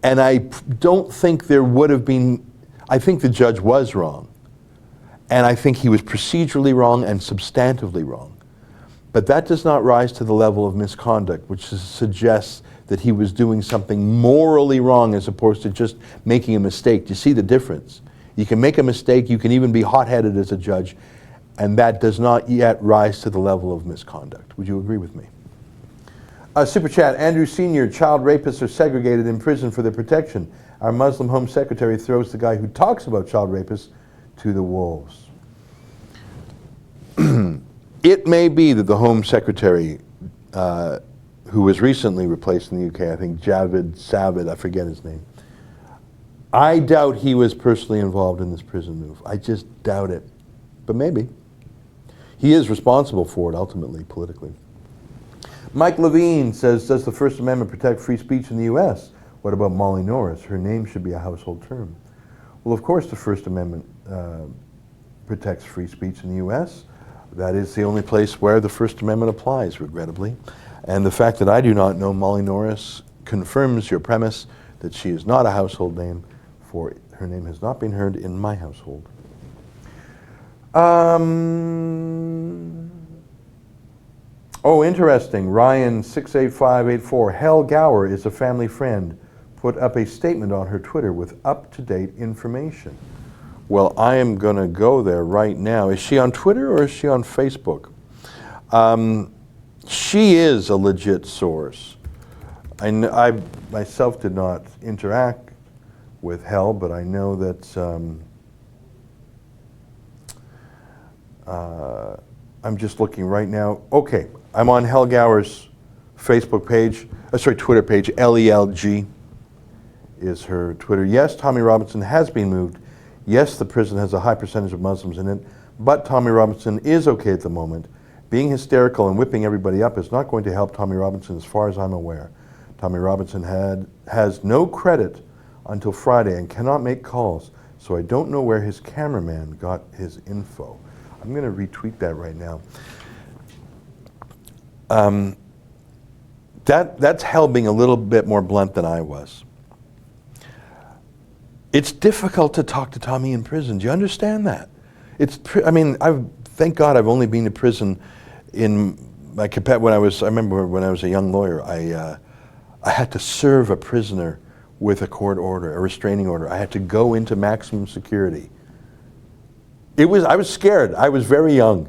S1: And I don't think there would have been, I think the judge was wrong. And I think he was procedurally wrong and substantively wrong. But that does not rise to the level of misconduct, which suggests that he was doing something morally wrong as opposed to just making a mistake. Do you see the difference? You can make a mistake, you can even be hot-headed as a judge, and that does not yet rise to the level of misconduct. Would you agree with me? Super chat, Andrew Sr., child rapists are segregated in prison for their protection. Our Muslim Home Secretary throws the guy who talks about child rapists to the wolves. It may be that the Home Secretary, who was recently replaced in the UK, I think Javed Savid, I forget his name. I doubt he was personally involved in this prison move. I just doubt it. But maybe. He is responsible for it ultimately, politically. Mike Levine says, does the First Amendment protect free speech in the US? What about Molly Norris? Her name should be a household term. Well, of course the First Amendment protects free speech in the US. That is the only place where the First Amendment applies, regrettably. And the fact that I do not know Molly Norris confirms your premise that she is not a household name, for her name has not been heard in my household. Oh, interesting. Ryan 68584, Hel Gower is a family friend, put up a statement on her Twitter with up-to-date information. Well, I am going to go there right now. Is she on Twitter or is she on Facebook? She is a legit source. I myself did not interact with Hel, but I know that I'm just looking right now. Okay, I'm on Hel Gower's Facebook page, Twitter page. LELG is her Twitter. Yes, Tommy Robinson has been moved. Yes, the prison has a high percentage of Muslims in it, but Tommy Robinson is okay at the moment. Being hysterical and whipping everybody up is not going to help Tommy Robinson as far as I'm aware. Tommy Robinson has no credit until Friday and cannot make calls, so I don't know where his cameraman got his info. I'm going to retweet that right now. That's Hel being a little bit more blunt than I was. It's difficult to talk to Tommy in prison. Do you understand that? Thank God I've only been to prison in my when I remember when I was a young lawyer, I had to serve a prisoner with a court order, a restraining order. I had to go into maximum security. I was scared. I was very young.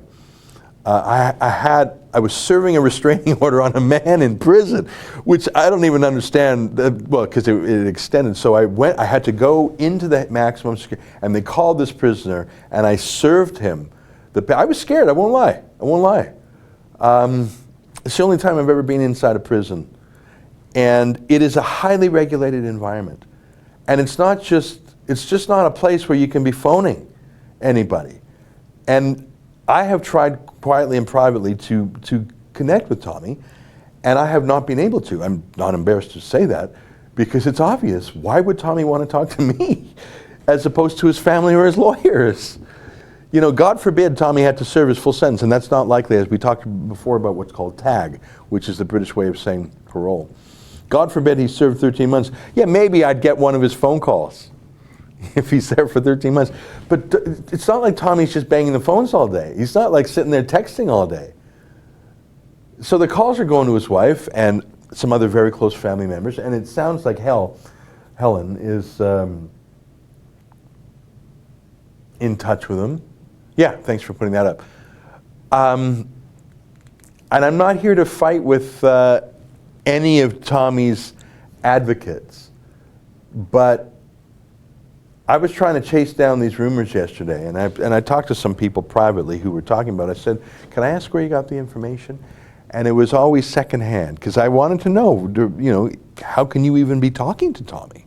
S1: I was serving a restraining order on a man in prison, which I don't even understand, because it extended. So I had to go into the maximum security, and they called this prisoner, and I served him. I was scared, I won't lie. It's the only time I've ever been inside a prison. And it is a highly regulated environment. And it's just not a place where you can be phoning anybody. And I have tried quietly and privately to connect with Tommy, and I have not been able to. I'm not embarrassed to say that, because it's obvious. Why would Tommy want to talk to me as opposed to his family or his lawyers? You know, God forbid Tommy had to serve his full sentence, and that's not likely, as we talked before about what's called tag, which is the British way of saying parole. God forbid he served 13 months. Yeah, maybe I'd get one of his phone calls if he's there for 13 months. But it's not like Tommy's just banging the phones all day. He's not like sitting there texting all day. So the calls are going to his wife and some other very close family members, and it sounds like Helen is in touch with him. Yeah, thanks for putting that up. And I'm not here to fight with any of Tommy's advocates, but I was trying to chase down these rumors yesterday, and I talked to some people privately who were talking about it. I said, can I ask where you got the information? And it was always secondhand, because I wanted to know, you know, how can you even be talking to Tommy?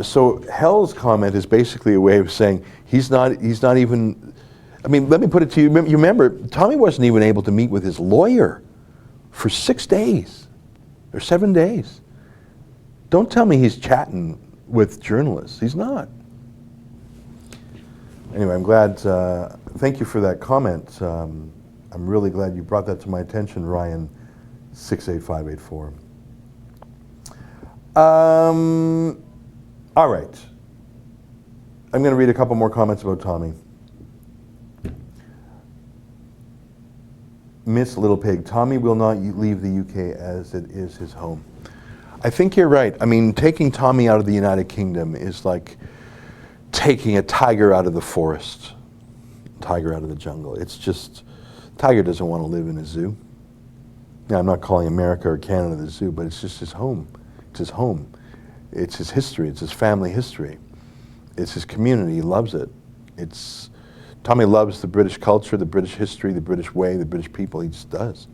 S1: So Hell's comment is basically a way of saying he's not even, I mean, let me put it to you, you remember, Tommy wasn't even able to meet with his lawyer for 6 days or 7 days. Don't tell me he's chatting with journalists. He's not. Anyway, I'm glad, thank you for that comment. I'm really glad you brought that to my attention, Ryan 68584. All right. I'm going to read a couple more comments about Tommy. Miss Little Pig, Tommy will not leave the UK as it is his home. I think you're right. I mean, taking Tommy out of the United Kingdom is like taking a tiger out of the forest, tiger out of the jungle. It's just, tiger doesn't want to live in a zoo. Now, I'm not calling America or Canada the zoo, but it's just his home. It's his home. It's his history. It's his family history. It's his community. He loves it. Tommy loves the British culture, the British history, the British way, the British people. He just does.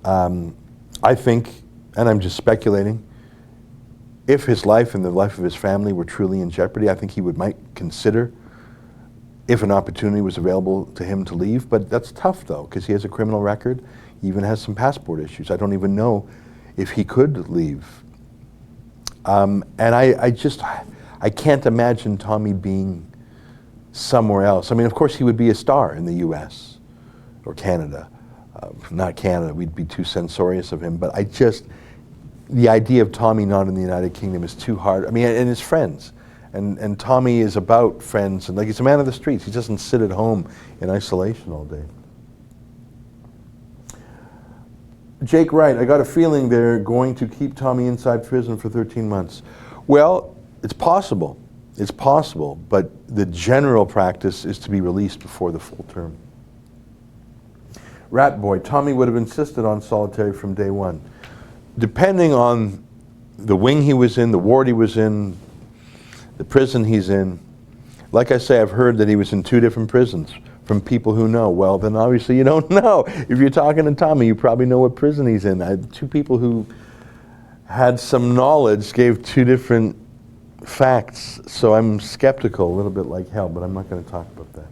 S1: I think, and I'm just speculating, if his life and the life of his family were truly in jeopardy, I think he might consider, if an opportunity was available to him, to leave. But that's tough, though, because he has a criminal record. He even has some passport issues. I don't even know if he could leave. And I can't imagine Tommy being somewhere else. I mean, of course, he would be a star in the US or Canada. Not Canada, we'd be too censorious of him, but the idea of Tommy not in the United Kingdom is too hard. I mean, and his friends. And Tommy is about friends, and like, he's a man of the streets. He doesn't sit at home in isolation all day. Jake Wright, I got a feeling they're going to keep Tommy inside prison for 13 months. Well, it's possible. It's possible, but the general practice is to be released before the full term. Rat Boy, Tommy would have insisted on solitary from day one. Depending on the wing he was in, the ward he was in, the prison he's in. Like I say, I've heard that he was in 2 different prisons from people who know. Well, then obviously you don't know. If you're talking to Tommy, you probably know what prison he's in. I had 2 people who had some knowledge, gave 2 different facts, so I'm skeptical, a little bit like hell, but I'm not going to talk about that.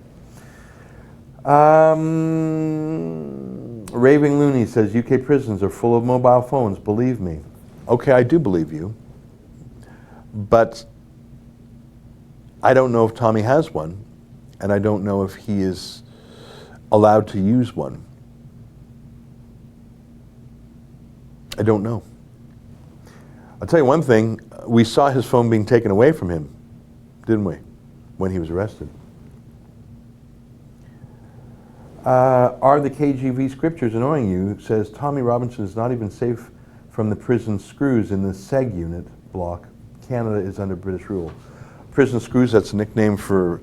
S1: Raving Looney says, UK prisons are full of mobile phones, believe me. Okay, I do believe you, but I don't know if Tommy has one, and I don't know if he is allowed to use one. I don't know. I'll tell you one thing, we saw his phone being taken away from him, didn't we, when he was arrested. Are the KGV scriptures annoying you? Says Tommy Robinson is not even safe from the prison screws in the SEG unit block. Canada is under British rule. Prison screws, that's a nickname for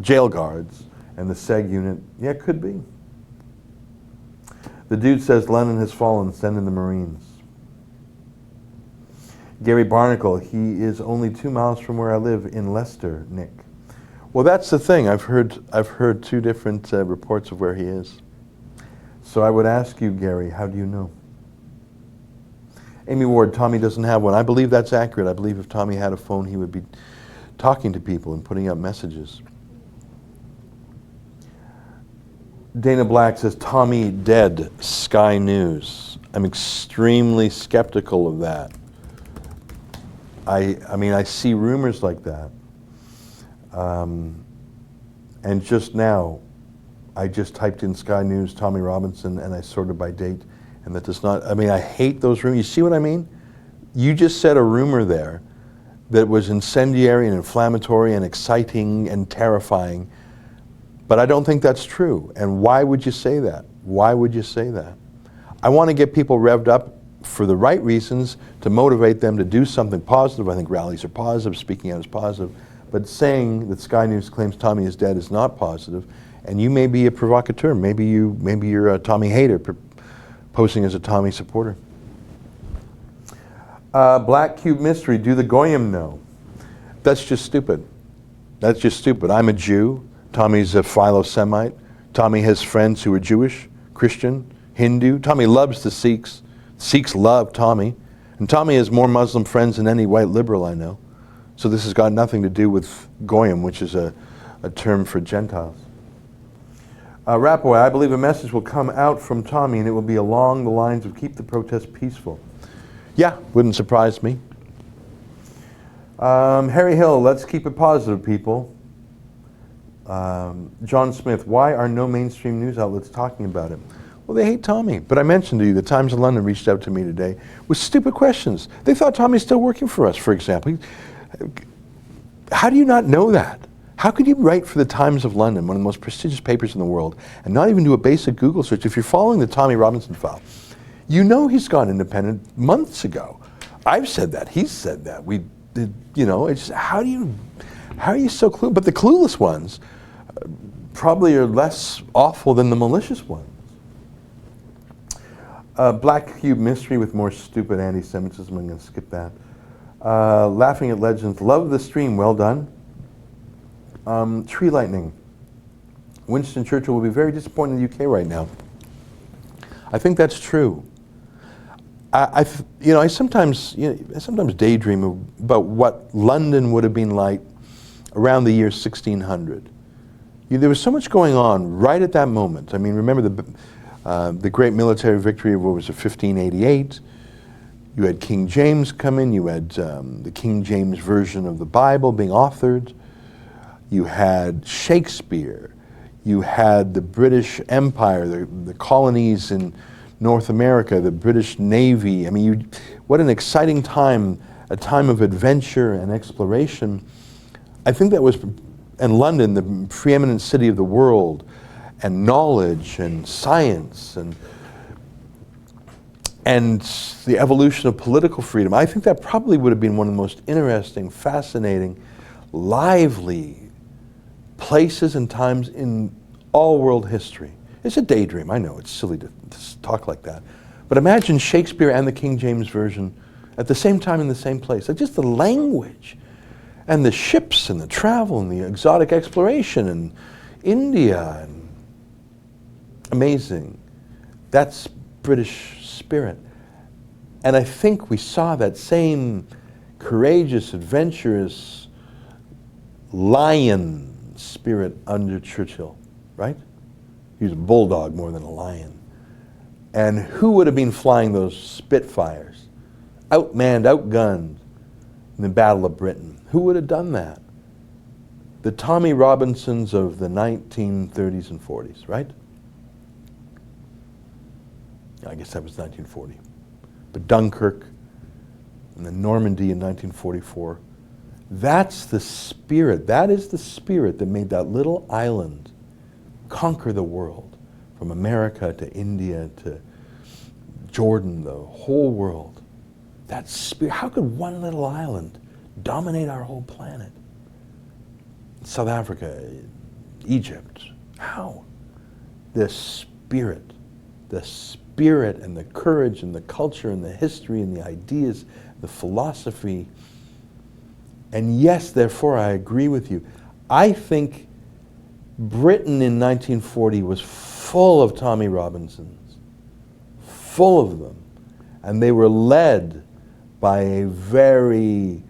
S1: jail guards, and the SEG unit, yeah, it could be. The dude says Lennon has fallen, send in the Marines. Gary Barnacle, he is only 2 miles from where I live in Leicester, Nick. Well, that's the thing. I've heard 2 different reports of where he is. So I would ask you, Gary, how do you know? Amy Ward, Tommy doesn't have one. I believe that's accurate. I believe if Tommy had a phone, he would be talking to people and putting out messages. Dana Black says, Tommy dead, Sky News. I'm extremely skeptical of that. I mean, I see rumors like that. And just now, I just typed in Sky News, Tommy Robinson, and I sorted by date. And that does not, I mean, I hate those rumors. You see what I mean? You just said a rumor there that was incendiary and inflammatory and exciting and terrifying. But I don't think that's true. And why would you say that? Why would you say that? I want to get people revved up for the right reasons, to motivate them to do something positive. I think rallies are positive, speaking out is positive. But saying that Sky News claims Tommy is dead is not positive. And you may be a provocateur. Maybe you're a Tommy hater, posing as a Tommy supporter. Black Cube Mystery, do the Goyim know? That's just stupid. That's just stupid. I'm a Jew. Tommy's a Philo-Semite. Tommy has friends who are Jewish, Christian, Hindu. Tommy loves the Sikhs. Sikhs love Tommy. And Tommy has more Muslim friends than any white liberal I know. So this has got nothing to do with Goyim, which is a term for Gentiles. Rapaway, I believe a message will come out from Tommy and it will be along the lines of keep the protest peaceful. Yeah, wouldn't surprise me. Harry Hill, let's keep it positive, people. John Smith, why are no mainstream news outlets talking about it? Well, they hate Tommy. But I mentioned to you, the Times of London reached out to me today with stupid questions. They thought Tommy's still working for us, for example. How do you not know that? How could you write for the Times of London, one of the most prestigious papers in the worworld, and not even do a basic Google search? If you're following the Tommy Robinson file, you know he's gone independent months ago. I've said that. He's said that. We did, you know, it's how are you so clueless? But the clueless ones probably are less awful than the malicious ones. Black Cube Mystery with more stupid anti-Semitism. I'm going to skip that. Laughing at Legends. Love the stream. Well done. Tree lightning. Winston Churchill will be very disappointed in the UK right now. I think that's true. I sometimes daydream about what London would have been like around the year 1600. There was so much going on right at that moment. I mean, remember the great military victory of, what was it, 1588. You had King James come in. You had the King James version of the Bible being authored. You had Shakespeare. You had the British Empire, the colonies in North America, the British Navy. I mean, what an exciting time, a time of adventure and exploration. I think that was, and London, the preeminent city of the world, and knowledge and science and the evolution of political freedom. I think that probably would have been one of the most interesting, fascinating, lively places and times in all world history. It's a daydream. I know it's silly to talk like that. But imagine Shakespeare and the King James Version at the same time in the same place. Like just the language and the ships and the travel and the exotic exploration and India. And amazing. That's British spirit. And I think we saw that same courageous, adventurous lion spirit under Churchill, right? He was a bulldog more than a lion. And who would have been flying those Spitfires? Outmanned, outgunned in the Battle of Britain. Who would have done that? The Tommy Robinsons of the 1930s and 40s, right? I guess that was 1940. But Dunkirk and the Normandy in 1944, that's the spirit. That is the spirit that made that little island conquer the world, from America to India to Jordan, the whole world. That spirit. How could one little island dominate our whole planet? South Africa, Egypt. How? The spirit and the courage and the culture and the history and the ideas, the philosophy. And yes, therefore, I agree with you. I think Britain in 1940 was full of Tommy Robinsons, full of them. And they were led by a very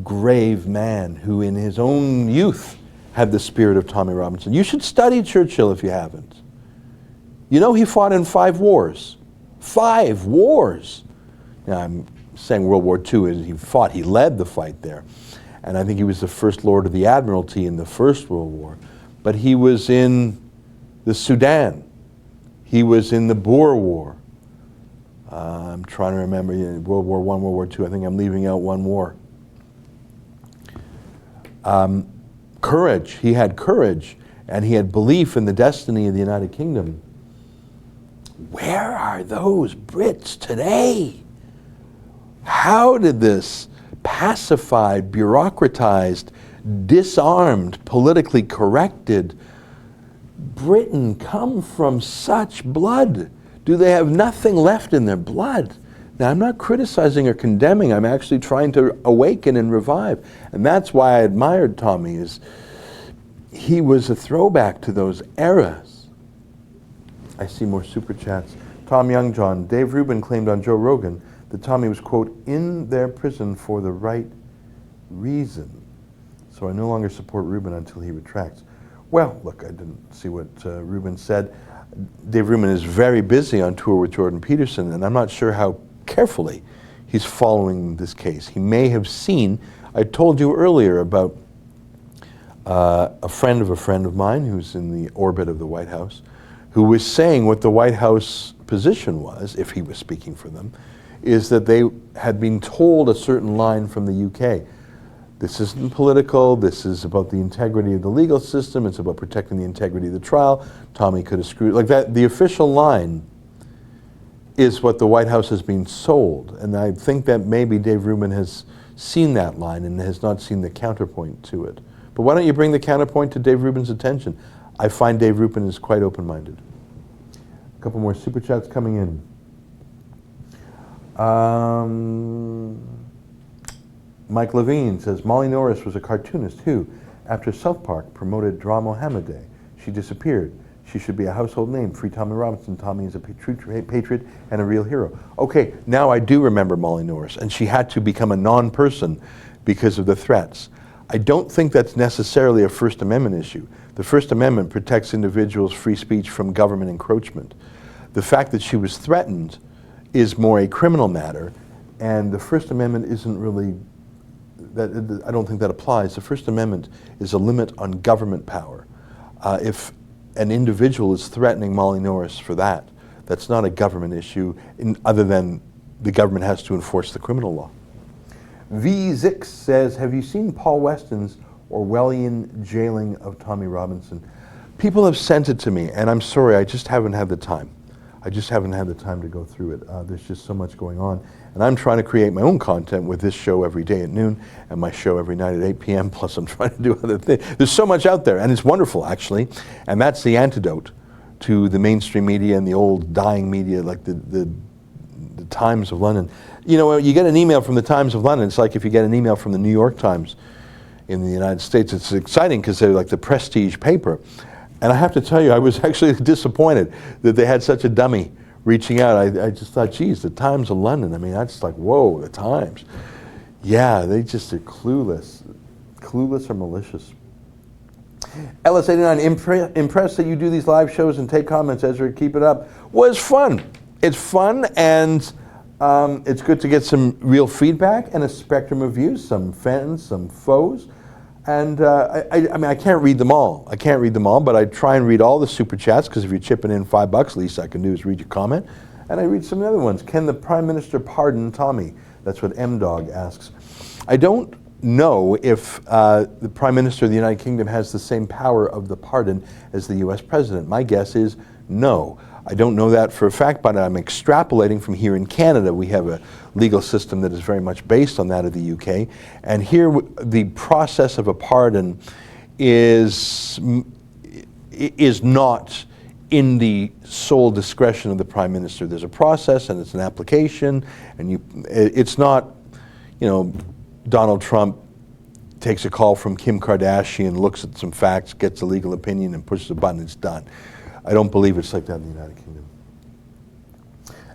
S1: grave man who in his own youth had the spirit of Tommy Robinson. You should study Churchill if you haven't. You know he fought in 5 wars. 5 wars! Now I'm saying World War II, he led the fight there. And I think he was the first Lord of the Admiralty in the First World War. But he was in the Sudan. He was in the Boer War. I'm trying to remember, World War I, World War II. I think I'm leaving out one war. Courage. He had courage, and he had belief in the destiny of the United Kingdom. Where are those Brits today? How did this pacified, bureaucratized, disarmed, politically corrected Britain come from such blood? Do they have nothing left in their blood? Now, I'm not criticizing or condemning. I'm actually trying to awaken and revive. And that's why I admired Tommy, is he was a throwback to those eras. I see more super chats. Tom Youngjohn, Dave Rubin claimed on Joe Rogan that Tommy was, quote, in their prison for the right reason. So I no longer support Rubin until he retracts. Well, look, I didn't see what Rubin said. Dave Rubin is very busy on tour with Jordan Peterson, and I'm not sure how carefully he's following this case. He may have seen, I told you earlier about a friend of mine who's in the orbit of the White House, who was saying what the White House position was, if he was speaking for them, is that they had been told a certain line from the UK. This isn't political, this is about the integrity of the legal system, it's about protecting the integrity of the trial. Tommy could have screwed, like that, the official line is what the White House has been sold. And I think that maybe Dave Rubin has seen that line and has not seen the counterpoint to it. But why don't you bring the counterpoint to Dave Rubin's attention? I find Dave Rubin is quite open-minded. A couple more super chats coming in. Mike Levine says, Molly Norris was a cartoonist who, after South Park promoted Dra Mohammed Day, she disappeared. She should be a household name. Free Tommy Robinson. Tommy is a patriot and a real hero. Okay, now I do remember Molly Norris, and she had to become a non-person because of the threats. I don't think that's necessarily a First Amendment issue. The First Amendment protects individuals' free speech from government encroachment. The fact that she was threatened is more a criminal matter, and the First Amendment isn't really, I don't think that applies. The First Amendment is a limit on government power. If an individual is threatening Molly Norris for that, that's not a government issue, other than the government has to enforce the criminal law. V. Zix says, have you seen Paul Weston's Orwellian jailing of Tommy Robinson? People have sent it to me, and I'm sorry, I just haven't had the time. I just haven't had the time to go through it. There's just so much going on. And I'm trying to create my own content with this show every day at noon and my show every night at 8 p.m. Plus I'm trying to do other things. There's so much out there, and it's wonderful, actually. And that's the antidote to the mainstream media and the old dying media, like the Times of London. You know, you get an email from the Times of London, it's like if you get an email from the New York Times in the United States. It's exciting because they're like the prestige paper. And I have to tell you, I was actually disappointed that they had such a dummy reaching out. I just thought, geez, the Times of London. I mean, that's like, whoa, the Times. Yeah, they just are clueless. Clueless or malicious. LS89, impressed that you do these live shows and take comments, Ezra. Keep it up. Well, it's fun. It's fun, and it's good to get some real feedback and a spectrum of views, some fans, some foes. And I mean, I can't read them all. I can't read them all, but I try and read all the super chats, because if you're chipping in $5, least I can do is read your comment. And I read some of the other ones. Can the Prime Minister pardon Tommy? That's what M-Dog asks. I don't know if the Prime Minister of the United Kingdom has the same power of the pardon as the US President. My guess is no. I don't know that for a fact, but I'm extrapolating from here in Canada. We have a legal system that is very much based on that of the UK. And here, the process of a pardon is not in the sole discretion of the Prime Minister. There's a process, and it's an application, and it's not, you know, Donald Trump takes a call from Kim Kardashian, looks at some facts, gets a legal opinion, and pushes a button, it's done. I don't believe it's like that in the United Kingdom.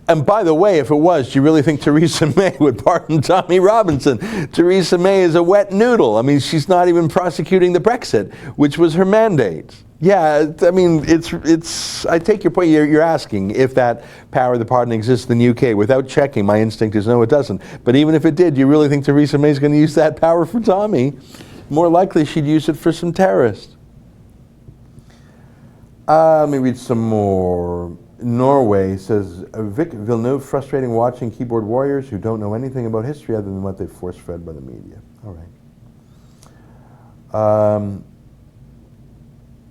S1: And by the way, if it was, do you really think Theresa May would pardon Tommy Robinson? Theresa May is a wet noodle. I mean, she's not even prosecuting the Brexit, which was her mandate. Yeah, I mean, it's. I take your point. You're asking if that power of the pardon exists in the UK. Without checking, my instinct is no, it doesn't. But even if it did, do you really think Theresa May is going to use that power for Tommy? More likely, she'd use it for some terrorists. Let me read some more. Norway says, Vic Villeneuve, frustrating watching keyboard warriors who don't know anything about history other than what they force-fed by the media. All right.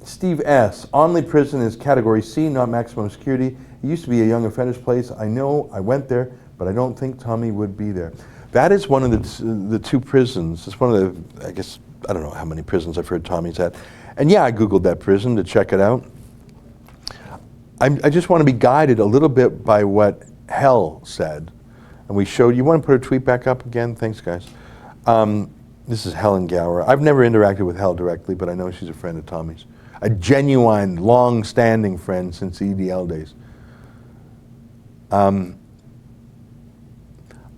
S1: Steve S. Onley Prison is Category C, not maximum security. It used to be a young offenders place. I know, I went there, but I don't think Tommy would be there. That is one of the two prisons. It's one of the, I guess, I don't know how many prisons I've heard Tommy's at. And yeah, I Googled that prison to check it out. I just want to be guided a little bit by what Hell said. And we showed, you want to put a tweet back up again? Thanks, guys. This is Helen Gower. I've never interacted with Hell directly, but I know she's a friend of Tommy's. A genuine, long-standing friend since the EDL days. I'm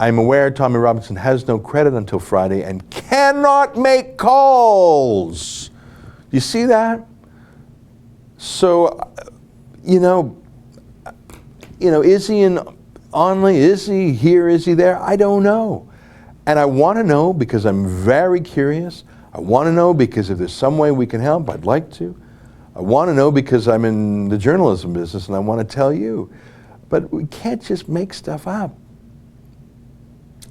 S1: aware Tommy Robinson has no credit until Friday and cannot make calls. You see that? So, you know, is he in Onley? Is he here? Is he there? I don't know. And I want to know because I'm very curious. I want to know because if there's some way we can help, I'd like to. I want to know because I'm in the journalism business and I want to tell you. But we can't just make stuff up.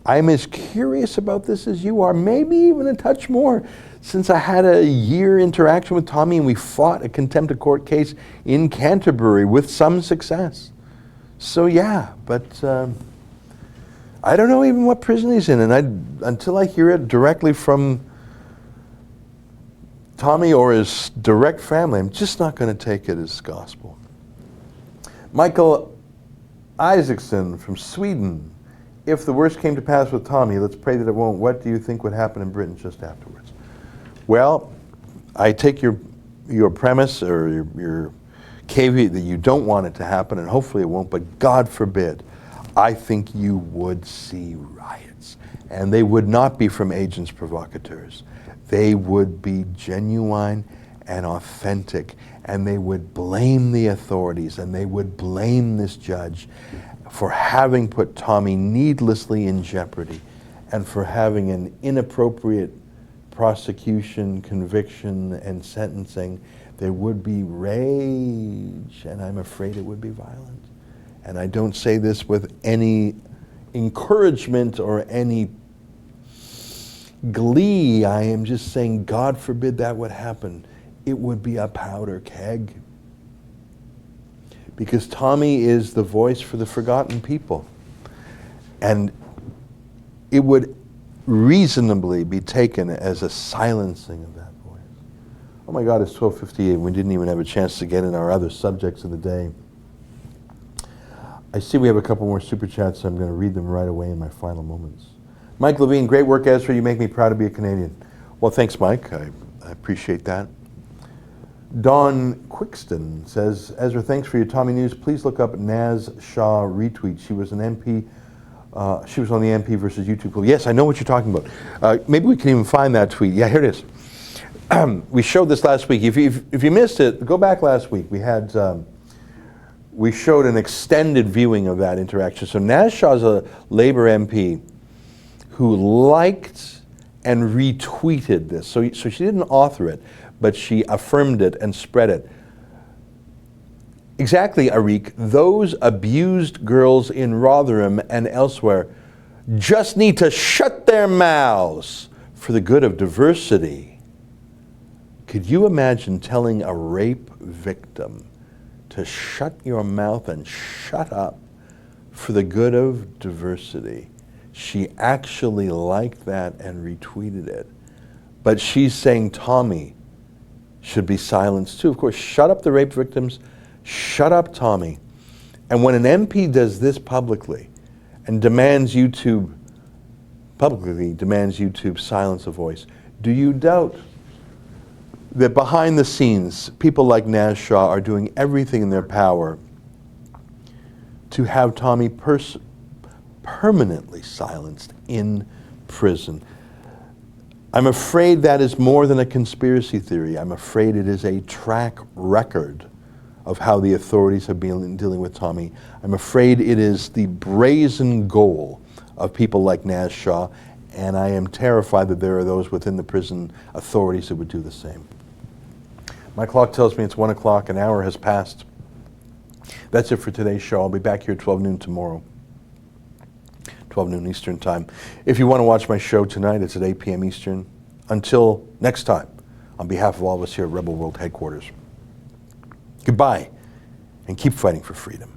S1: I'm as curious about this as you are, maybe even a touch more, since I had a year interaction with Tommy and we fought a contempt of court case in Canterbury with some success. So yeah, but I don't know even what prison he's in, and until I hear it directly from Tommy or his direct family, I'm just not going to take it as gospel. Michael Isaacson from Sweden. If the worst came to pass with Tommy, let's pray that it won't, what do you think would happen in Britain just afterwards? Well, I take your premise or your caveat that you don't want it to happen, and hopefully it won't, but God forbid. I think you would see riots, and they would not be from agents provocateurs. They would be genuine and authentic, and they would blame the authorities, and they would blame this judge for having put Tommy needlessly in jeopardy and for having an inappropriate prosecution, conviction, and sentencing. There would be rage, and I'm afraid it would be violent. And I don't say this with any encouragement or any glee. I am just saying, God forbid that would happen. It would be a powder keg. Because Tommy is the voice for the forgotten people. And it would reasonably be taken as a silencing of that voice. Oh my God, it's 12:58. We didn't even have a chance to get in our other subjects of the day. I see we have a couple more super chats, so I'm going to read them right away in my final moments. Mike Levine, great work, Ezra. You make me proud to be a Canadian. Well, thanks, Mike. I appreciate that. Dawn Quickston says, Ezra, thanks for your Tommy news. Please look up Naz Shah retweet. She was an MP. She was on the MP versus YouTube poll. Yes, I know what you're talking about. Maybe we can even find that tweet. Yeah, here it is. We showed this last week. If you missed it, go back last week. We showed an extended viewing of that interaction. So Naz Shah is a Labour MP who liked and retweeted this. So she didn't author it, but she affirmed it and spread it. Exactly, Arik. Those abused girls in Rotherham and elsewhere just need to shut their mouths for the good of diversity. Could you imagine telling a rape victim to shut your mouth and shut up for the good of diversity? She actually liked that and retweeted it. But she's saying Tommy should be silenced too. Of course, shut up the rape victims, shut up Tommy. And when an MP does this publicly and demands YouTube silence a voice, do you doubt that behind the scenes, people like Naz Shah are doing everything in their power to have Tommy permanently silenced in prison. I'm afraid that is more than a conspiracy theory. I'm afraid it is a track record of how the authorities have been dealing with Tommy. I'm afraid it is the brazen goal of people like Naz Shah, and I am terrified that there are those within the prison authorities that would do the same. My clock tells me it's 1 o'clock, an hour has passed. That's it for today's show. I'll be back here at 12 noon tomorrow, 12 noon Eastern time. If you want to watch my show tonight, it's at 8 p.m. Eastern. Until next time, on behalf of all of us here at Rebel World Headquarters, goodbye, and keep fighting for freedom.